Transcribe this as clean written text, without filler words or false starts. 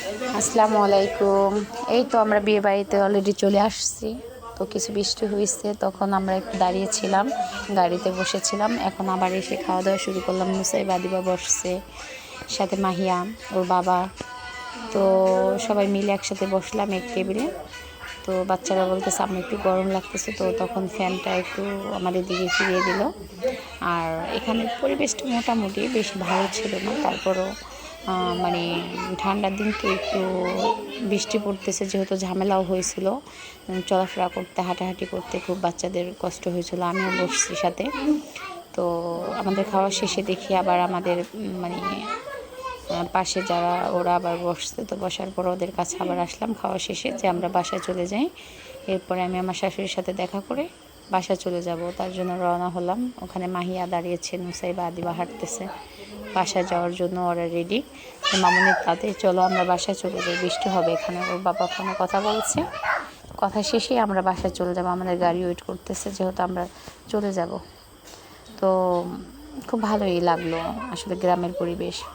আসসালামু আলাইকুম। এই তো আমরা বিয়ে বাড়িতে অলরেডি চলে আসছি। তো কিছু বৃষ্টি হয়েছে, তখন আমরা একটু দাঁড়িয়েছিলাম, গাড়িতে বসেছিলাম। এখন আবার এসে খাওয়া দাওয়া শুরু করলাম। নুসাইবা দিবা বসছে, সাথে মাহিয়া, ওর বাবা। তো সবাই মিলে একসাথে বসলাম এক টেবিলে। তো বাচ্চারা বলতেছে আম্মু একটু গরম লাগতেছে, তো তখন ফ্যানটা একটু আমাদের দিকে ফিরিয়ে দিল। আর এখানের পরিবেশটা মোটামুটি বেশি ভালো ছিল না, তারপরও মানে ঠান্ডার দিন তো একটু বৃষ্টি পড়তেছে, যেহেতু ঝামেলাও হয়েছিল চলাফেরা করতে, হাঁটাহাঁটি করতে খুব বাচ্চাদের কষ্ট হয়েছিল। আমিও বসছি সাথে। তো আমাদের খাওয়া শেষে দেখি আবার আমাদের মানে পাশে যারা ওরা আবার বসছে। তো বসার পর ওদের কাছে আবার আসলাম খাওয়া শেষে, যে আমরা বাসায় চলে যাই। এরপরে আমি আমার শাশুড়ির সাথে দেখা করে বাসায় চলে যাব, তার জন্য রওনা হলাম। ওখানে মাহিয়া দাঁড়িয়েছে, নুসাইবা আদিবা হাঁটতেছে। বাসায় যাওয়ার জন্য ওরা রেডি। মামুনি তাতে চলো আমরা বাসায় চলে যাই, বৃষ্টি হবে এখানে। ওর বাবা ফোনে কথা বলছে, কথা শেষেই আমরা বাসায় চলে যাব। আমাদের গাড়ি ওয়েট করতেছে, যেহেতু আমরা চলে যাব। তো খুব ভালোই লাগলো আসলে গ্রামের পরিবেশ।